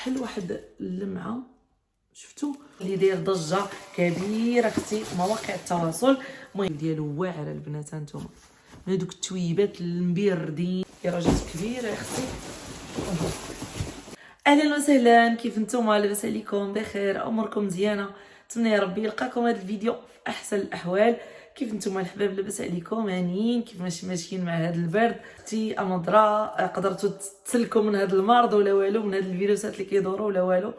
بحال واحد اللمعه شفتوا اللي داير ضجه كبيره اختي مواقع التواصل. المهم ديالو واعر البنات هانتوما هذوك التويبات المبردين درجات كبيره يا اختي. اهلا وسهلا، كيف نتوما؟ لاباس عليكم؟ بخير؟ اموركم مزيانه؟ نتمنى يا ربي يلقاكم هذا الفيديو في احسن الاحوال. كيف نتوما الحباب؟ لاباس عليكم؟ هانيين؟ كيف ماشيين مع هذا البرد؟ تي امضرا قدرتوا تسلكوا من هذا المرض ولا والو؟ من هاد الفيروسات اللي كيدوروا ولا والو؟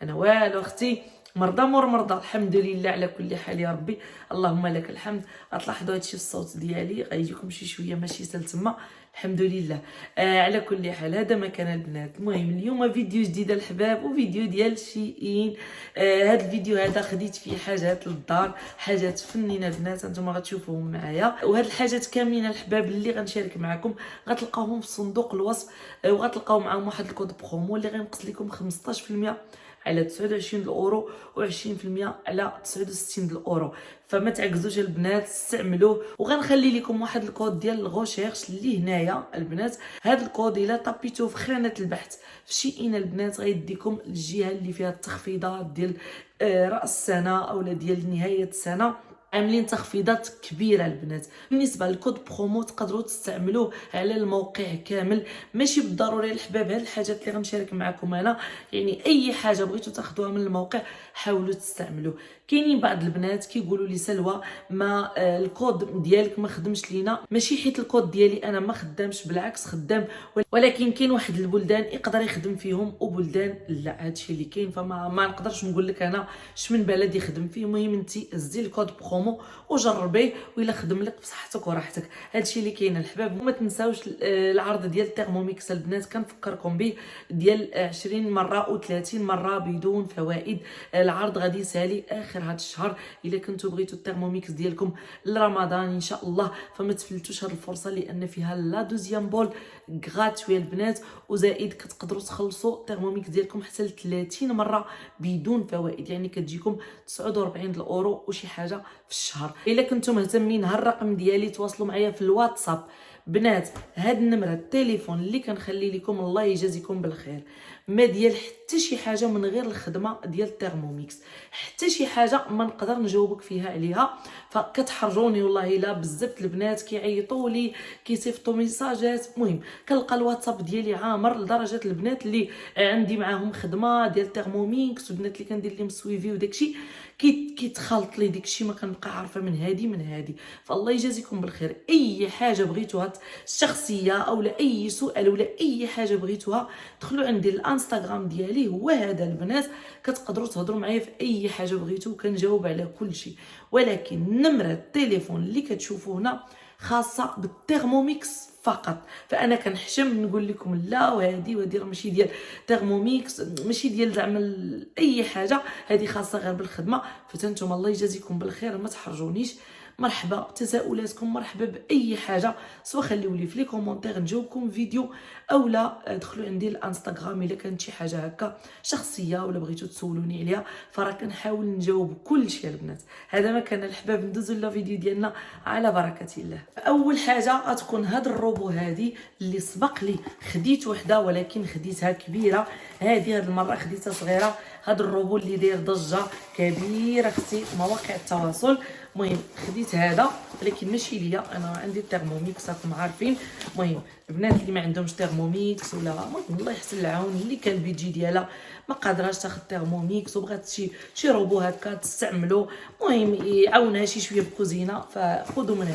انا والو اختي، مرضى مور مرضى، الحمد لله على كل حال يا ربي، اللهم لك الحمد. غتلاحظوا هادشي في الصوت ديالي غيجيكم شي شويه ماشي سال تما، الحمد لله. على كل حال هذا ما كان البنات. المهم اليوم فيديو جديد الحباب، وفيديو ديال شيئين. هذا الفيديو هذا خديت فيه حاجات للدار، حاجات فنينه البنات انتما غتشوفوهم معايا. وهاد الحاجات كاملين الحباب اللي غنشارك معكم غتلقاوهم في صندوق الوصف، وغتلقاو معاهم واحد الكود برومو اللي غينقص لكم 15% على 29 الاورو و20% على 69 الاورو. فما تعكزوش البنات، استعملوه. وغنخلي لكم واحد الكود ديال الغوشيرش اللي هنايا البنات. هذا الكود الا طابيتوه في خانه البحث في شيئين البنات غيديكم للجهه اللي فيها التخفيضات ديال راس السنه اولا ديال نهايه السنه. عاملين تخفيضات كبيره البنات. بالنسبه للكود برومو تقدروا تستعملوه على الموقع كامل، ماشي بالضروري الحباب. هاد الحاجات اللي غنشارك معكم انا يعني اي حاجه بغيتوا تاخذوها من الموقع حاولوا تستعملوه. كاينين بعض البنات كيقولوا لي سلوى ما الكود ديالك ما خدمش لينا. ماشي حيت الكود ديالي انا ما خدامش، بالعكس خدام، ولكن كاين واحد البلدان يقدر يخدم فيهم وبلدان لا. هادشي اللي كاين، فما نقدرش نقول لك انا شمن بلد يخدم فيه. المهم انت هزي الكود برومو وجربيه، وإلا خدم لك بصحتك وراحتك. هادشي اللي كاين الحباب. وما تنساوش العرض ديال تيرموميكس البنات كنفكركم به، ديال 20 مره و30 مره بدون فوائد. العرض غادي يسالي اخر هذا الشهر. الا كنتو بغيتو التيرموميكس ديالكم لرمضان ان شاء الله فما تفلتوش هذه الفرصه، لان فيها لا دوزيام بول غراتوي البنات، وزائد كتقدروا تخلصوا التيرموميكس ديالكم حتى ل 30 مره بدون فوائد. يعني كتجيكم 49 الاورو وشي حاجه في الشهر. الا كنتم مهتمين هالرقم ديالي تواصلوا معايا في الواتساب بنات. هاد النمره التليفون اللي كنخلي لكم الله يجازيكم بالخير. ما ديال حتى شي حاجه من غير الخدمه ديال التيرموميكس، حتى شي حاجه ما نقدر نجاوبك فيها عليها. فكتحرجوني والله الا بزاف البنات كيعيطوا لي كيصيفطوا ميساجات. المهم كنلقى الواتساب ديالي عامر لدرجه البنات اللي عندي معاهم خدمه ديال التيرموميكس والبنات اللي كندير لهم سويفي وداكشي كيتخلط لي داكشي، ما كنبقى عارفه من هادي. فالله يجازيكم بالخير. اي حاجه بغيتوها شخصيه اولا اي سؤال ولا اي حاجه بغيتوها دخلوا عندي الانستغرام ديالي هو هذا البنات. كتقدروا تهضروا معايا في اي حاجه بغيتو كنجاوب على كل شيء. ولكن نمره التليفون اللي كتشوفوا هنا خاصه بالتيرموميكس فقط. فانا كنحشم نقول لكم لا، وهذه راه ماشي ديال تيرموميكس، ماشي ديال زعما اي حاجه، هذه خاصه غير بالخدمه. فتنتم الله يجازيكم بالخير، ما تحرجونيش. مرحبا تساؤلاتكم، مرحبا باي حاجه، سواء خليوا لي في لي كومونتير نجاوبكم فيديو، اولا دخلوا عندي الانستغرام الا كانت شي حاجه هكا شخصيه ولا بغيتو تسولوني عليها، فراه كنحاول نجاوب كل شيء البنات. هذا ما كان الحباب. ندوزو للفيديو ديالنا على بركه الله. اول حاجه غتكون هاد الروبو هذه اللي سبق لي خديت وحده ولكن خديتها كبيره. هذه هاد المره خديتها صغيره. هاد الروبو اللي داير ضجه كبيره اختي مواقع التواصل. المهم خديت هذا ولكن ماشي ليا، انا عندي التيرموميكس راكم عارفين. المهم البنات اللي ما عندهمش تيرموميكس ولا المهم الله يحسن العون اللي كان البيجي ديالها ما قادراش تاخذ تيرموميكس وبغات شي روبو هكا تستعملو، المهم يعاونها شي شويه بكوزينه، فخذوا من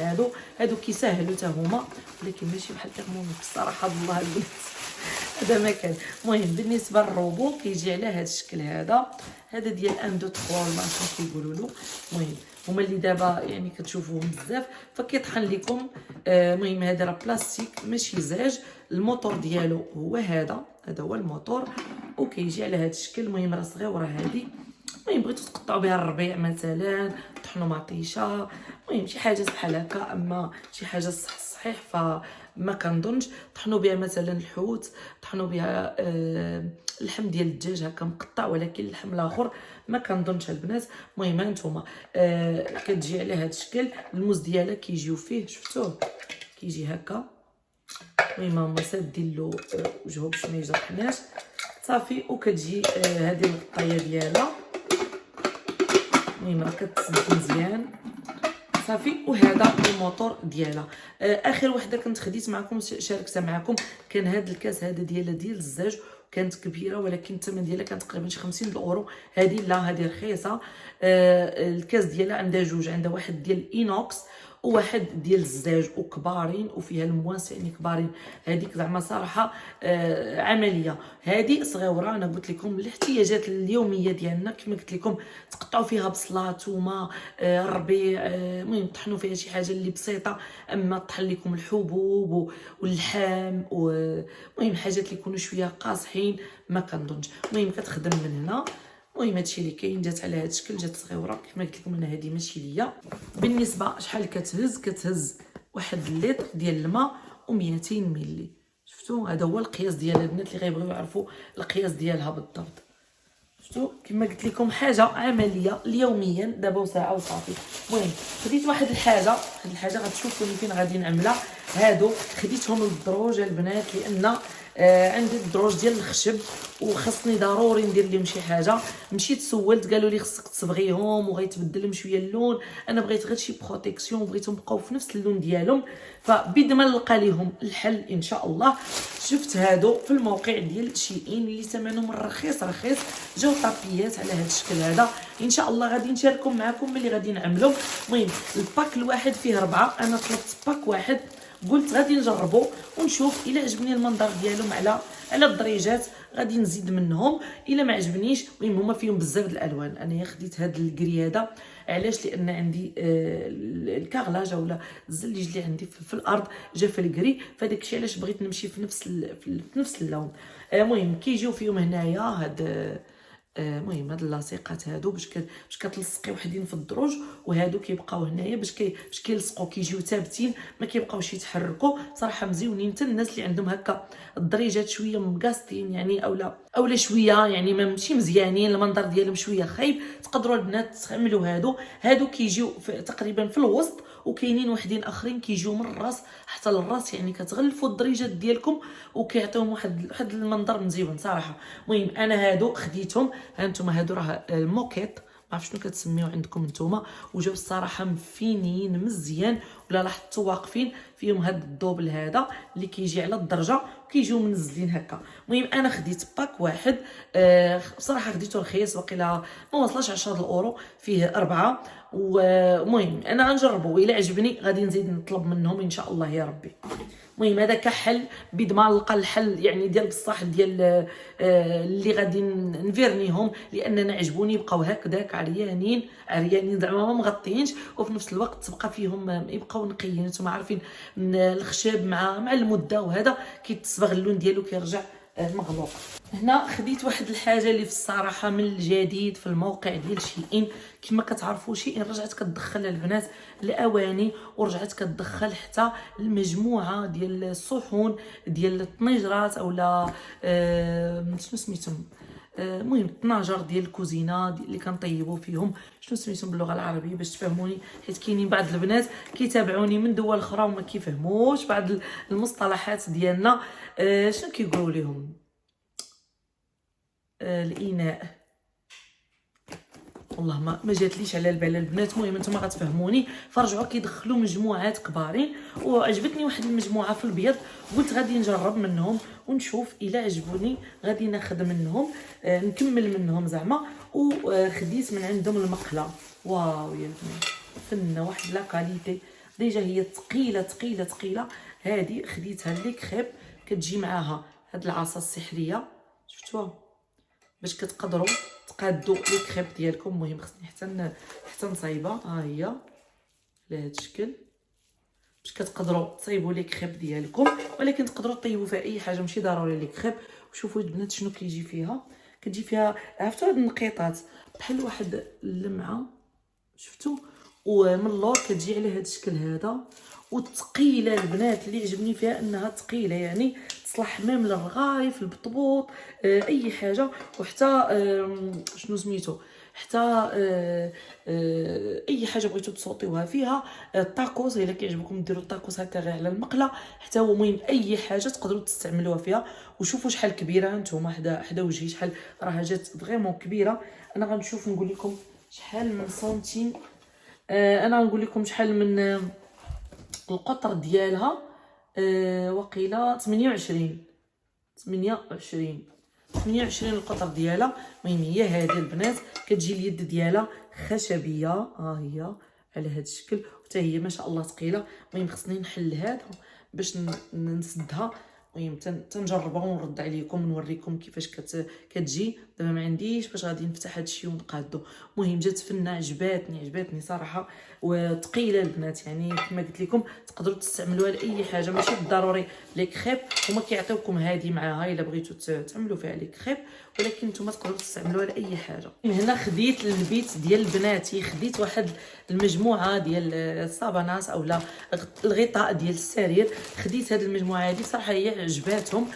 هادو كيسهلوا حتى هما، ولكن ماشي بحال التيرموميكس صراحه بالله البنات. هذا ما كان. المهم بالنسبه للروبو كيجي على هذا الشكل هذا ديال ان دو 3 ما عرفتش كيقولوا له. المهم هما اللي دابا يعني كتشوفوهم بزاف، فكيطحن لكم. المهم هذا راه بلاستيك ماشي زاج. الموتور ديالو هو هذا هو الموتور، وكيجي على هذا الشكل. المهم راه صغيره هذه. المهم بغيتو تقطعوا بها الربيع مثلا، طحنوا مطيشه، المهم شي حاجه بحال هكا. اما شي حاجه صحيح فما كنظنش. طحنوا بها مثلا الحوت، طحنوا بها اللحم ديال الدجاج هكا مقطع، ولكن اللحم الاخر ما كنظنش البنات. المهم هانتوما كتجي على هذا الشكل. الموز ديالها كيجيو فيه، شفتوه كيجي هكا. المهم هما سادين له وجهه باش ما يجرحناش. صافي. وكتجي هذه الغطايه ديالها، المهم كتسد مزيان صافي. وهذا الموتور ديالها. اخر وحده كنت خديت معكم شاركتها معكم كان هذا الكاس هذا ديال الزاج، كانت كبيره ولكن الثمن ديالها كان تقريبا شي 50 اورو. هذه لا، هذه رخيصه. الكاس ديالها عندها جوج، عندها واحد ديال الاينوكس وواحد ديال الزاج وكبارين وفيها المواس يعني كبارين. هذيك زعما صراحه عمليه. هذه صغيره، انا قلت لكم الاحتياجات اليوميه ديالنا كما قلت لكم، تقطعوا فيها بصله ثومه الربيع، المهم طحنوا فيها شي حاجه اللي بسيطه. اما طحن لكم الحبوب واللحم المهم حاجات اللي يكونوا شويه قاصحين ما كنظنش. المهم كتخدم من هنا. المهم هادشي اللي كاين، جات على هذا الشكل، جات صغيره كما قلت لكم. انا هذه ماشي ليا. بالنسبه شحال كتهز واحد اللتر ديال الماء و200 ملي. شفتوا هذا هو القياس ديال البنات اللي غيبغيو يعرفوا القياس ديالها بالضبط. شفتوا كما قلت لكم حاجه عمليه اليوميا، دابا وساعه وصافي. المهم خديت واحد الحاجه، هاد الحاجه غتشوفوني فين غادي نعملها. هادو خديتهم للدروج البنات لان عندي الدروج ديال الخشب وخاصني ضروري ندير لهم شي حاجه. مشيت سولت قالوا لي خصك تصبغيهم وغيتبدل لهم شويه اللون. انا بغيت غير شي بروتيكسيون، بغيتهم يبقاو في نفس اللون ديالهم. فبيد ما نلقى ليهم الحل ان شاء الله. شفت هادو في الموقع ديال شيئين اللي ثمنهم رخيص، جاو طابيات على هذا الشكل هذا. ان شاء الله غادي نشاركهم معكم ملي غادي نعملو. المهم الباك الواحد فيه 4، انا طلبت باك واحد، قلت غادي نجربو ونشوف الا عجبني المنظر ديالهم على الدريجات غادي نزيد منهم، الا ما عجبنيش. المهم هما فيهم بزاف د الالوان. انا خديت هذا الكري هذا علاش؟ لان عندي الكارلاج اولا الزليج اللي عندي في الارض جا في الكري، فداك الشيء علاش بغيت نمشي في نفس اللون. المهم كيجيو فيهم هنايا هاد المهم هاد اللاصقات هادو باش كتلصقي وحدين في الدروج، وهادو كيبقاو هنايا باش كيلصقوا كيجيو ثابتين ما كيبقاوش يتحركوا. صراحه مزيونين حتى الناس اللي عندهم هكا الدريجات شويه مقاسطين يعني اولا شويه يعني ما ماشي مزيانين، المنظر ديالهم شويه خايب، تقدروا البنات تعملوا هادو كيجيو تقريبا في الوسط، وكاينين وحدين اخرين كيجيو من الراس حتى للراس، يعني كتغلفوا الدريجات ديالكم وكيعطيوهم واحد المنظر مزيون صراحه. المهم انا هادو خديتهم. هانتوما هادو راه الموكيت، ما عرفت شنو كتسميو عندكم نتوما، وجاو الصراحه مفينين مزيان، ولا لاحظتوا واقفين فيهم هاد الدوبل هذا اللي كيجي على الدرجه وكيجيو منزلين هكا. المهم انا خديت باك واحد، بصراحه خديته رخيص، واقيلا ما وصلش 10 اورو، فيه 4. ومهم انا غنجربو، والا عجبني غادي نزيد نطلب منهم ان شاء الله يا ربي. المهم هذا كحل بيد ما نلقى الحل يعني ديال بصح ديال اللي غادي نفيرنيهم، لاننا عجبوني يبقاو هكذاك عريانين زعما ما مغطيينش، وفي نفس الوقت تبقى فيهم يبقاو نقيين. نتوما عارفين الخشب مع المده وهذا كيتصبغ اللون ديالو كيرجع مغلوق. هنا خديت واحد الحاجه اللي في الصراحه من الجديد في الموقع ديال شيئين. كما كتعرفوا شيئين رجعت كتدخل البنات الاواني، ورجعت كتدخل حتى المجموعه ديال الصحون ديال الطنجرات اولا شنو سميتهم، المهم الطناجر ديال الكوزينه اللي كنطيبوا فيهم. شنو سميتهم باللغه العربيه باش تفهموني؟ حيت كاينين بعض البنات كيتابعوني من دول اخرى وما كيفهموش بعض المصطلحات ديالنا. شنو كيقولوا لهم؟ الاناء، والله ما جاتليش على البال البنات. المهم نتوما غتفهموني. فرجعوا كيدخلوا مجموعات كبارين، وعجبتني واحد المجموعه في البيض، قلت غادي نجرب منهم ونشوف الا عجبوني غادي ناخذ منهم نكمل منهم زعما. وخديت من عندهم المقله. واو يا البنات فنه واحد لا كاليتي، ديجا هي ثقيله. هذه خديتها لي كريب، كتجي معاها هاد العصا السحريه، شفتوها؟ باش كتقدروا تقادوا لي كريب ديالكم. المهم خصني حتى نصايبها، ها هي على هذا الشكل، باش كتقدروا تصايبوا لي كريب ديالكم، ولكن تقدروا طيبوا فيها اي حاجه ماشي ضروري لي كريب. وشوفوا البنات شنو كيجي فيها، كتجي فيها عرفتوا هاد النقيطات بحال واحد اللمعه، شفتوا؟ ومن اللور كتجي على هذا الشكل هذا، وثقيله البنات. اللي عجبني فيها انها ثقيله، يعني تصلح ميم للرغايف البطبوط اي حاجه. وحتى شنو سميتو، حتى اي حاجه بغيتو تصوطيوها فيها. الطاكوس الا كيعجبكم ديروا الطاكوس هكا غير على المقله، حتى هو المهم اي حاجه تقدروا تستعملوها فيها. وشوفوا شحال كبيره نتوما، حدا وجهي شحال راه جات فريمون كبيره. انا غنشوف نقول لكم شحال من سنتيم. انا غنقول لكم شحال من القطر ديالها. وقيله 28 القطر ديالها. المهم هي هذه البنات، كتجي اليد ديالها خشبيه، ها هي على هذا الشكل، وحتى هي ما شاء الله ثقيله. المهم خصني نحل هذا باش نسدها. المهم تنجربها ونرد عليكم ونوريكم كيفاش كتجي. دابا ما عنديش باش غادي نفتح هذا الشيء ونقادو. المهم جات فنه عجباتني صراحه، وثقيله البنات. يعني كما قلت لكم تقدروا تستعملوها لاي حاجه، ماشي بالضروري لي كريب. هما كيعطيوكم هذه معاها الا بغيتوا تعملوا فيها لي كريب، ولكن نتوما تقدروا تستعملوها لاي حاجه. هنا خديت البيت ديال بناتي، خديت واحد المجموعه ديال الصابانات اولا الغطاء ديال السرير. خديت هذه المجموعه هذه صراحه هي عجباتهم.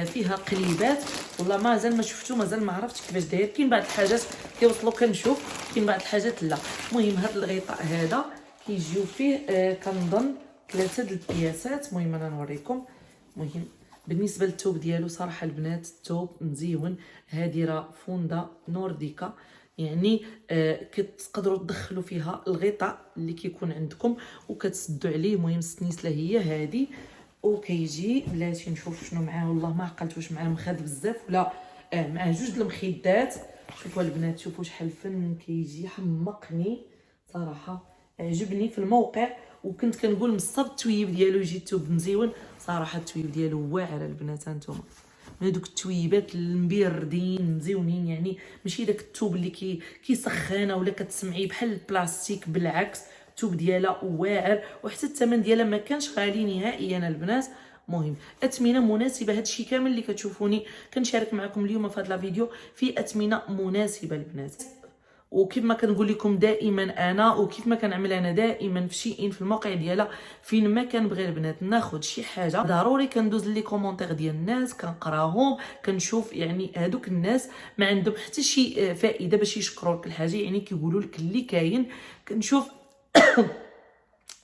فيها قليبات، والله مازال ما شفتو، مازال ما عرفتش كيفاش داير. كاين بعض الحاجات كيوصلوا كنشوف، كاين بعض الحاجات لا. المهم هذا الغطاء هذا كيجيو فيه كنظن 3 د البياسات. المهم انا نوريكم. المهم بالنسبه للثوب ديالو صراحه البنات الثوب مزيون. هذه راه فوندا نورديكا، يعني كتقدروا تدخلوا فيها الغطاء اللي كيكون عندكم وكتسدوا عليه. المهم السنيسله هي هذه، وكيجي بلاتي نشوف شنو معاه. والله ما عقلت واش معاه مخاد بزاف ولا معاه جوج المخدات. شوفوا البنات، شوفوا شحال فن كيجي، حمقني صراحه، عجبني في الموقع. وكنت كنقول مصاب التويب ديالو يجي الثوب مزيون. صراحه التويب ديالو واعر البنات. هانتوما من هذوك التويبات المبردين مزيونين، يعني ماشي داك الثوب اللي كيسخن ولا كتسمعيه بحال البلاستيك، بالعكس الثوب ديالها واعر، وحتى الثمن ديالها ما كانش غالي نهائيا البنات. مهم اثمنه مناسبه. هادشي كامل اللي كتشوفوني كنشارك معكم اليوم في هذا الفيديو في اثمنه مناسبه البنات. وكيف ما كنقول لكم دائما انا، وكيف ما كنعمل انا دائما في شيئين في الموقع ديالها، فين ما كنبغي البنات ناخذ شي حاجه ضروري كندوز لي كومونتير ديال الناس، كنقراهم، كنشوف يعني هذوك الناس ما عندهم حتى شي فائده باش يشكروك الحاجه، يعني كيقولوا لك اللي كاين.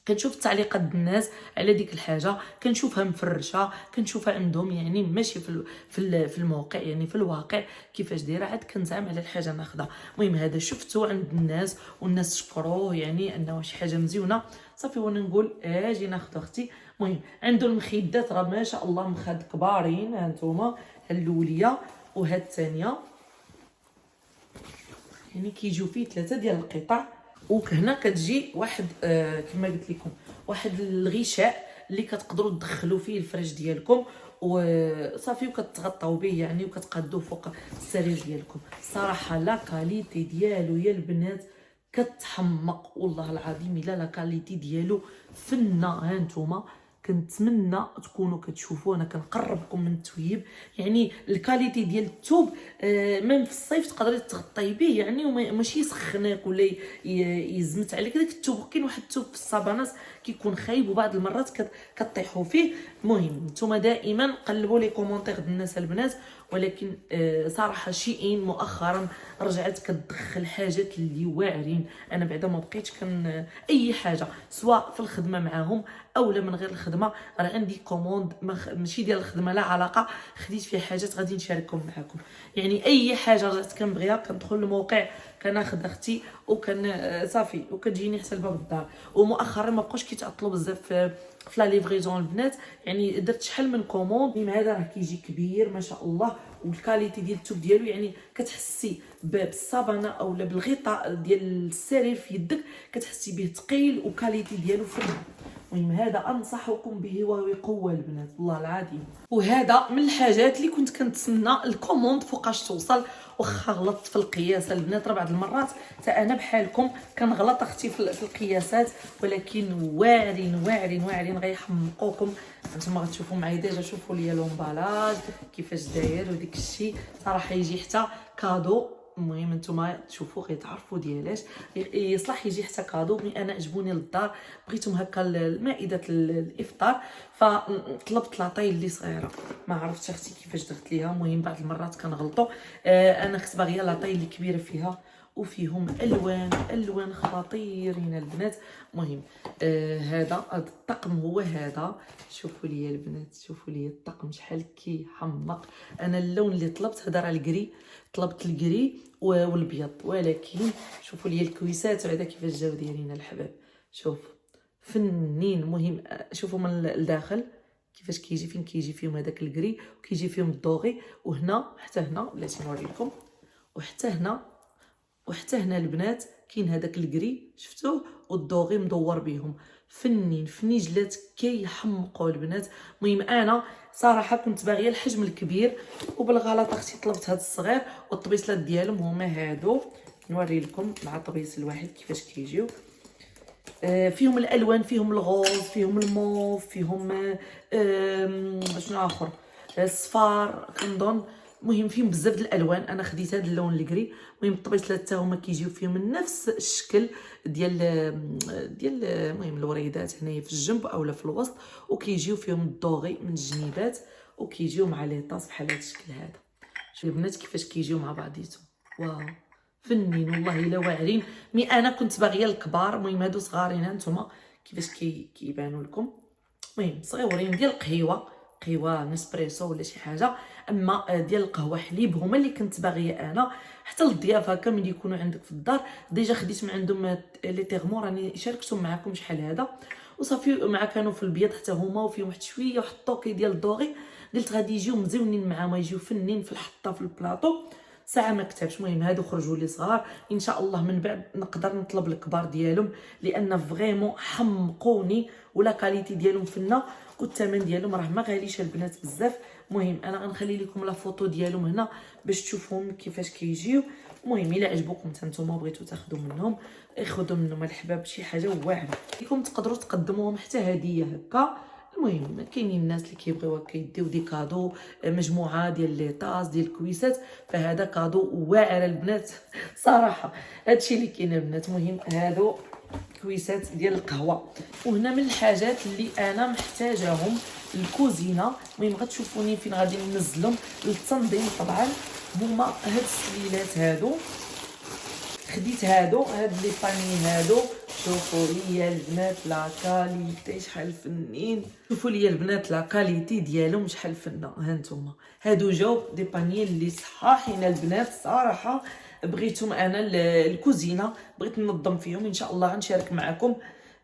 كنشوف التعليقات ديال الناس على ديك الحاجه، كنشوفها مفرشه، كنشوفها عندهم يعني ماشي في الموقع، يعني في الواقع كيفاش دايره، عاد كنزعم على الحاجه ناخذها. المهم هذا شفتو عند الناس والناس شكروه، يعني انه شي حاجه مزيونه صافي. وانا نقول اجي ناخذ اختي. المهم عنده المخدات راه ما شاء الله مخاد كبارين. ها نتوما الاوليه وهاد الثانيه، يعني كيجيو فيه 3 ديال القطع. وهنا كتجي واحد كما قلت لكم واحد الغشاء اللي كتقدروا تدخلوا فيه الفرش ديالكم وصافي، وكتغطاو به يعني وكتقادوه فوق السرير ديالكم. صراحه لا كاليتي ديالو يا البنات كتحمق، والله العظيم الا لا كاليتي ديالو فنه. ها نتوما كنتمنى تكونوا كتشوفوا، انا كنقربكم من التويب. يعني الكاليتي ديال الثوب من في الصيف تقدري تغطي به يعني، وماشي يسخنك ولا يزمت عليك داك الثوب. كاين واحد الثوب في الصابانات كيكون خايب وبعض المرات كطيحوا فيه. المهم نتوما دائما قلبوا لي كومونتير ديال الناس البنات. ولكن صراحه شيئين مؤخرا رجعت كتدخل حاجات اللي واعرين. انا بعدا ما بقيتش اي حاجه سواء في الخدمه معاهم اولا من غير الخدمه، راه عندي كوموند ماشي ديال الخدمه لا علاقه، خديت فيه حاجات غادي نشاركهم معكم. يعني اي حاجه رجعت كنبغيها كندخل الموقع كناخذ اختي وكان صافي وكتجيني حتى لباب الدار. ومؤخرا ما بقاوش كيتعطلوا بزاف في لا ليفريزون البنات، يعني درت شحال من كوموند. هذا راه كيجي كبير ما شاء الله، والكاليتي ديال الثوب ديالو يعني كتحسي بالصابانه اولا بالغطاء ديال السرير في يدك كتحسي به ثقيل وكاليتي ديالو فنه. المهم هذا انصحكم به وهو قوه البنات والله العظيم. وهذا من الحاجات اللي كنت كنتسنى الكوموند فوقاش توصل. واخا غلطت في القياس البنات، راه بعض المرات حتى انا بحالكم كنغلط اختي في القياسات، ولكن واعرين غيحمقوكم. انتما غتشوفوا معايا ديجا، شوفوا ليا لومبالاج كيفاش داير وديك الشيء صراحه يجي حتى كادو. المهم نتوما تشوفوا غيتعرفوا ديالاش يصلح يجي حتى كادو. مي انا عجبوني للدار، بغيتهم هكا مائده الافطار، فطلبت لاطاي اللي صغيره. ما عرفتش اختي كيفاش درت ليها. المهم بعض المرات كنغلطوا. انا خص باغيه لاطاي اللي كبيره فيها وفيهم الوان خطيرين البنات. المهم هذا الطقم هو هذا. شوفوا لي البنات، شوفوا لي الطقم شحال كيحمق. انا اللون اللي طلبت هذا راه الكري، طلبت الكري والابيض، ولكن شوفوا لي الكويسات وهذا كيفاش جاو دايرين الحباب. شوف فنين. المهم شوفوا من الداخل كيفاش كيجي، فين كيجي فيهم هذاك الكري وكيجي فيهم الدوغي، وهنا حتى هنا بلاتي نوري لكم، وحتى هنا البنات كاين هذاك الكري شفتوه والدوغي مدور بهم. فنين فنيجلات كيحمقوا البنات. المهم انا صراحه كنت باغيه الحجم الكبير، وبالغلط اختي طلبت هذا الصغير، والطبيصلات ديالهم هما هادو. نوري لكم مع الطبيص الواحد كيفاش كيجيو. فيهم الالوان، فيهم الغوز، فيهم الموف، فيهم شنو اخر، الصفار كنظن. المهم فيهم بزاف د الالوان. انا خديت هذا اللون الكري. المهم الطبيصلات حتى هما كيجيو فيهم من نفس الشكل ديال المهم الوريدات هنايا في الجنب اولا في الوسط، وكيجيو فيهم الدوغي من الجنيبات، وكيجيو مع لي طاس بحال هذا الشكل هذا. شوفوا البنات كيفاش كيجيو مع بعضيتهم. واو فنين والله الا واعرين. مي انا كنت باغيه الكبار. المهم هادو صغارين هانتوما كيفاش كيبانوا لكم. المهم صغيورين ديال قهوه نسبريسو ولا شي حاجه، اما ديال القهوه حليب هما اللي كنت باغيه انا. حتى للضيافه هكا ملي يكونوا عندك في الدار ديجا خديت من عندهم لي تيغمو، راني شاركتهم معكم شحال هذا وصافي. مع كانوا في البيض حتى هما، وفيهم واحد شويه واحد الطوكي ديال الدوغي. قلت غادي يجيو مزيونين مع ما يجيو فنين في الحطه في البلاطو. ساعه ما كتبش. المهم هادو خرجوا لي صغار، ان شاء الله من بعد نقدر نطلب الكبار ديالهم، لان فريمون حمقوني ولا كاليتي ديالهم فنه، والثمن ديالهم راه ما غاليش البنات بزاف. المهم انا غنخلي لكم لا فوتو ديالهم هنا باش تشوفوهم كيفاش كيجيو. المهم الا عجبوكم نتوما بغيتو تاخذوا منهم، خذوا منهم الحباب شي حاجه واعره ليكم، تقدروا تقدموهم حتى هديه هكا. المهم كاينين الناس اللي كيبغيو هكا يديو دي كادو، مجموعه ديال لي طاس ديال الكويسات، فهذا كادو واعر البنات صراحه. هادشي اللي كاين البنات. المهم هادو كويسات ديال القهوه. وهنا من الحاجات اللي انا محتاجاهم الكوزينه. المهم غتشوفوني فين غادي ننزلهم للتنظيم. طبعا هما هاد السليلات هادو، خديت هاد لي باني هادو. شوفوا لي البنات لا كاليتي شحال فنين. شوفوا لي البنات لا كاليتي ديالهم شحال فنه. ها نتوما هادو جاو دي باني اللي صحاحين البنات صراحه. بغيتهم انا الكوزينه، بغيت ننظم فيهم. ان شاء الله غنشارك معكم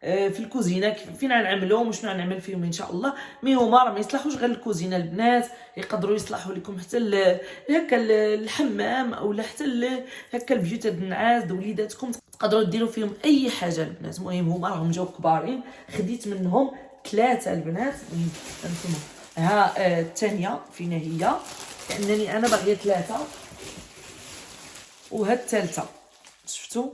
في الكوزينه فين غنعملهم وشنو غنعمل فيهم ان شاء الله. مي هما راه ما يصلحوش غير الكوزينه البنات، يقدروا يصلحوا لكم حتى هكا الحمام اولا حتى هكا البيوت د النعاس د وليداتكم، تقدروا ديروا فيهم اي حاجه البنات. المهم هما راهم جاو كبارين، خديت منهم 3 البنات. انتم ها الثانيه فينا هي، لانني انا باغيه 3، وهاد الثالثه شفتوا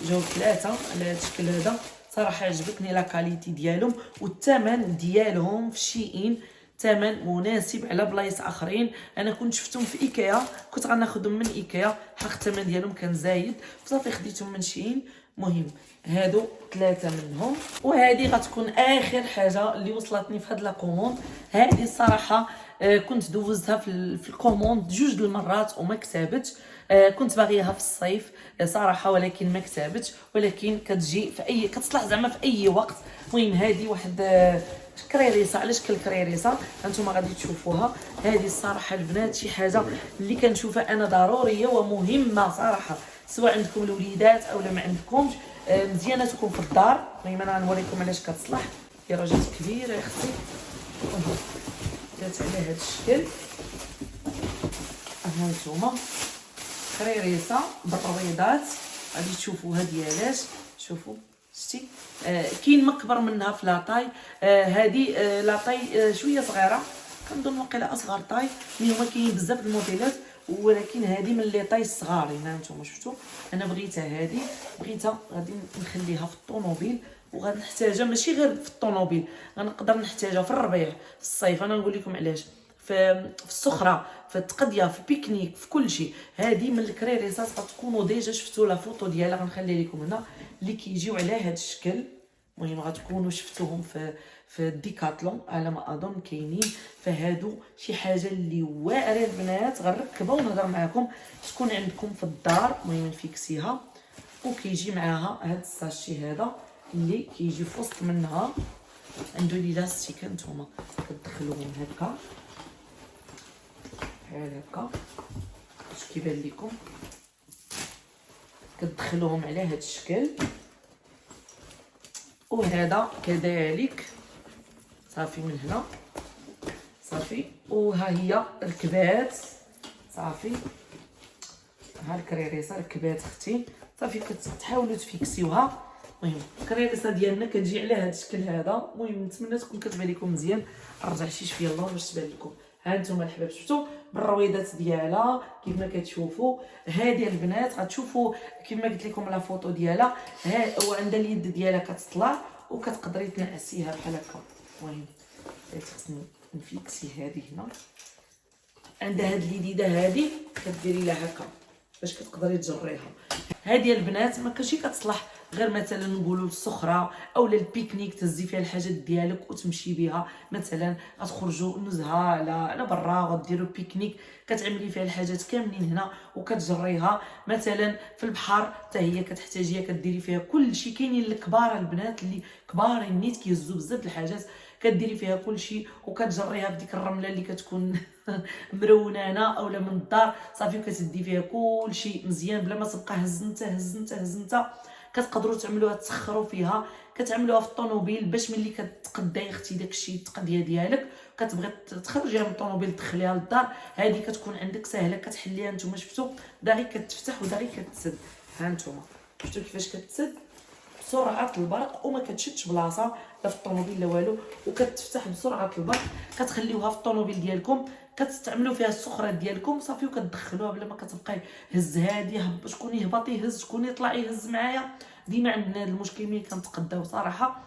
جاو 3 على هذا الشكل هذا. صراحه عجبتني لا كاليتي ديالهم، والثمن ديالهم في شيئين ثمن مناسب على بلايص اخرين. انا كنت شفتهم في ايكيا، كنت غناخذهم من ايكيا، حق الثمن ديالهم كان زايد، صافي خديتهم من شيئين. المهم هادو 3 منهم. وهذه غتكون اخر حاجه اللي وصلتني في هاد لا كوموند. هذه الصراحه كنت دوزتها في الكوموند 2 المرات وما كتبتش. كنت باغيها في الصيف صراحه، ولكن ما كتبتش، ولكن كتجي في اي، كتصلح زعما في اي وقت. المهم هذه واحد كريريسه على شكل كريريسه، هانتوما غادي تشوفوها. هذه الصراحه البنات شي حاجه اللي كنشوفها انا ضروريه ومهمه صراحه، سواء عندكم الوليدات او ما عندكمش. مزيانه تكون في الدار. المهم انا غنوريكم علاش كتصلح. هي راه جات كبيره يا اختي، جات على هذا الشكل. هانتوما كريريسه بالرويضات غادي تشوفوها ديالاش. شوفوا شتي كاين مكبر منها في لاطاي. هذه لاطاي شويه صغيره، كنظن واقيلا اصغر طاي. مي هما كاينين بزاف د الموديلات، ولكن هذه من لي طاي الصغارين. هانتوما شفتوا انا بغيتها هذه، بغيتها غادي نخليها في الطوموبيل، وغنحتاجها ماشي غير في الطوموبيل، غنقدر نحتاجها في الربيع في الصيف. انا نقول لكم علاش، في السخره، في التقضيه، في بيكنيك، في كل شيء. هذه من الكريريسات غتكونوا ديجا شفتوا لا فوتو ديالها، غنخلي لكم هنا اللي كيجيو على هذا الشكل. المهم غتكونوا شفتوهم في ديكاتلون على ما اظن كاينين. فهادو شي حاجه اللي واعره البنات، غنركبها ونهضر معكم تكون عندكم في الدار. المهم نفيكسيها وكيجي معاها هاد الساشي هذا اللي كيجي في وسط منها عنده لي لاستيك. هانتوما كتدخلوهم هكا بحال هكا باش كيبان لكم، كتدخلوهم على هاد الشكل. وهذا كذلك صافي من هنا صافي. وها هي ركبات صافي، ها الكريريسه ركبات اختي صافي. كتحاولوا تفيكسيوها. المهم الكريريسه ديالنا كتجي على هذا الشكل هذا. المهم نتمنى تكون كتبان لكم مزيان. نرجع شي شويه اللون باش تبان لكم. ها نتوما الحباب شفتوا بالرويدات ديالها كيف ما كتشوفوا. هذه البنات غتشوفوا كيف ما قلت لكم لا فوتو ديالها. ها هو عندها اليد ديالها كتطلع وكتقدري تنعسيها بحال هكا. المهم خصني نفيكسي هذه هنا. عندها هاد اليديده هذه كديري لها هكا باش كتقدري تجريها. هذه البنات ما كلشي كتصلح غير مثلا نقولوا للسخره او للبيكنيك، تهزي فيها الحاجات ديالك وتمشي بها. مثلا غتخرجوا نزهه على برا غديروا بيكنيك، كتعملي فيها الحاجات كاملين هنا وكتجريها. مثلا في البحر حتى هي كتحتاجيها كديري فيها كل شيء. كاينين الكبار البنات اللي كبار النيت كيهزوا بزاف د الحاجات، كديري فيها كل شيء وكتجريها بديك الرمله اللي كتكون مرونانه اولا من الدار صافي. وكتدي فيها كل شيء مزيان بلا ما تبقى هزنته. كتقدروا تعملوها تسخروا فيها، كتعملوها في الطوموبيل باش ملي كتقداي اختي داكشي التقديه ديالك كتبغي تخرجيها من الطوموبيل تدخليها للدار، هذه كتكون عندك سهله. كتحليها نتوما شفتوا داغي كتفتح وداغي كتسد. ها نتوما شفتوا كيفاش كتسد بسرعه البرق وما كتشدش بلاصه لا في الطوموبيل لا والو، وكتفتح بسرعه البرق. كتخليوها في الطوموبيل ديالكم، كتستعملوا فيها السخره ديالكم صافي وكتدخلوها بلا ما كتبقاي هز هادي شكون يهبط يهز شكون يطلع يهز معايا. ديما عندنا هذا المشكل ملي كنتقداو صراحه.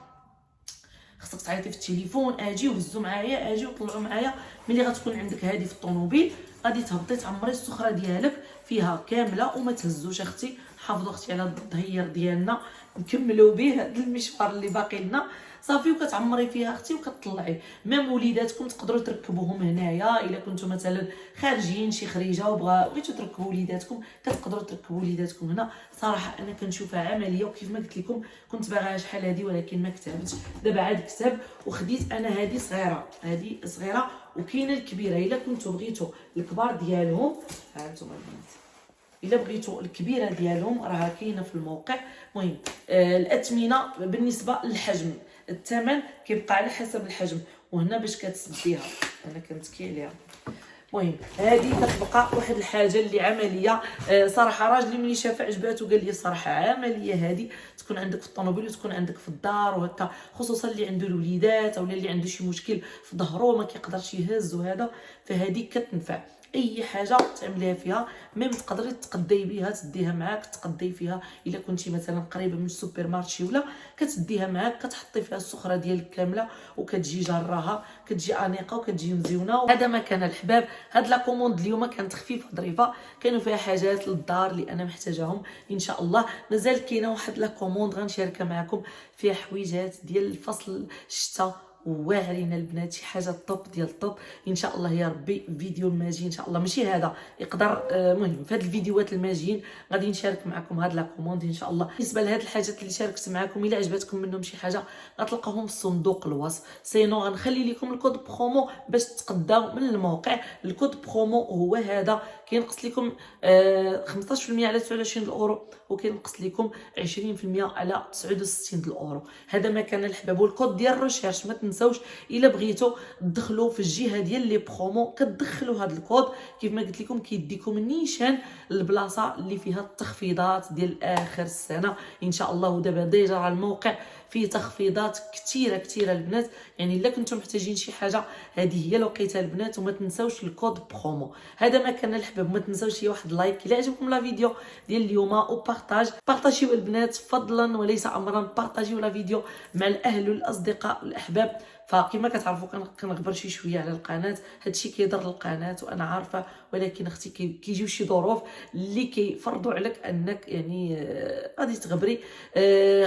خصك تعيطي في التليفون اجي وهزوا معايا، اجي وطلعوا معايا. ملي غتكون عندك هذه في الطوموبيل غادي تهبطي تعمري السخره ديالك فيها كامله وما تهزوش اختي. حافظوا اختي على الظهير ديالنا، نكملوا به هذا المشوار اللي باقي لنا صافي. وكتعمري فيها اختي وكتطلعي. ميم وليداتكم تقدروا تركبوهم هنايا الا كنتم مثلا خارجين شي خريجه بغيتوا تركبوا وليداتكم كتقدروا تركبوا وليداتكم هنا. صراحه انا كنشوفها عمليه، وكيف ما قلت لكم كنت باغاها شحال هذه ولكن ما كتبتش. دابا عاد كتب وخديت انا هذه صغيره، هذه صغيره وكاينه الكبيره. الا كنتو بغيتوا الكبار ديالهم ها انتم البنات، الا بغيتوا الكبيره ديالهم راها كاينه في الموقع. المهم الاثمنه بالنسبه للحجم الثمن كيبقى على حسب الحجم. وهنا باش كتسديها انا كنتكي عليها. المهم هذه كتبقى واحد الحاجه اللي عمليه. صراحه راجلي ملي شافها عجباتو قال لي صراحه عمليه هذه تكون عندك في الطوموبيل وتكون عندك في الدار وهكا، خصوصا اللي عنده الوليدات او اللي عنده شي مشكل في ظهره ما كيقدرش يهز وهذا. فهذه كتنفع اي حاجه تعمليها فيها. ميم تقدري تقداي بها تديها معاك تقداي فيها. الا كنتي مثلا قريبه من السوبر مارشي ولا كتديها معاك كتحطي فيها السخره ديالك كامله وكتجي جراها كتجي انيقه وكتجي مزيونه. هذا ما كان الحباب. هاد لا كوموند اليوم كانت خفيفه ظريفه، كانوا فيها حاجات للدار اللي انا محتاجاهم ان شاء الله. مازال كاينه واحد لا كوموند غنشاركها معكم فيها حويجات ديال الفصل الشتاء واعرين البنات، شي حاجه طوب ديال الطوب ان شاء الله يا ربي. فيديو الماجين ان شاء الله ماشي هذا يقدر المهم في هاد الفيديوهات الماجين غادي نشارك معكم هاد لا كوموند ان شاء الله. بالنسبه لهاد الحاجات اللي شاركت معكم الا عجبتكم منهم شي حاجه غتلقاوهم في صندوق الوصف. سينو غنخلي لكم الكود برومو باش تقداو من الموقع. الكود برومو هو هذا، كينقص لكم 15% على 29 الاورو وكينقص لكم 20% على 69 الاورو. هذا ما كان الحباب. والكود ديال الريشيرش ما تنساوش الا بغيتوا تدخلوا في الجهه ديال لي برومو كتدخلوا هذا الكود. كيف ما قلت لكم كيديكم نيشان البلاصه اللي فيها التخفيضات ديال اخر السنه ان شاء الله. ودابا ديجا على الموقع فيه تخفيضات كثيره البنات، يعني الا كنتم محتاجين شي حاجه هذه هي الوقيته البنات. وما تنساوش الكود برومو. هذا ما كان الحباب. ما تنساوش شي واحد لايك الا عجبكم لا فيديو ديال اليوم بارطاجيو البنات فضلا وليس امرا. بارطاجيو لا فيديو مع الاهل والاصدقاء والاحباب فكما كتعرفوا كنغبر شي شويه على القناه، هادشي كيضر القناه وانا عارفه، ولكن اختي كيجيو شي ظروف اللي كيفرضوا عليك انك يعني غادي تغبري،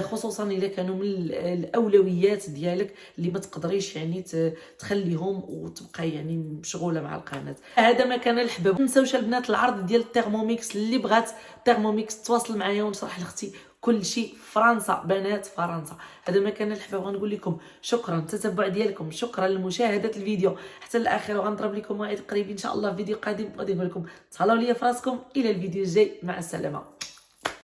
خصوصا الا كانوا من الاولويات ديالك اللي ما تقدريش يعني تخليهم وتبقى يعني مشغوله مع القناه. هذا ما كان الحباب. ما تنساوش البنات العرض ديال الترموميكس، اللي بغات ترموميكس تواصل معايا ونشرح لاختي كل شيء. فرنسا بنات فرنسا. هذا ما كان الحباب، غنقول لكم شكرا التتبع ديالكم، شكرا لمشاهده الفيديو حتى الاخر، وغنضرب لكم موعد قريب ان شاء الله في فيديو قادم. غادي نقول لكم تهلاو ليا فراسكم، الى الفيديو الجاي، مع السلامه.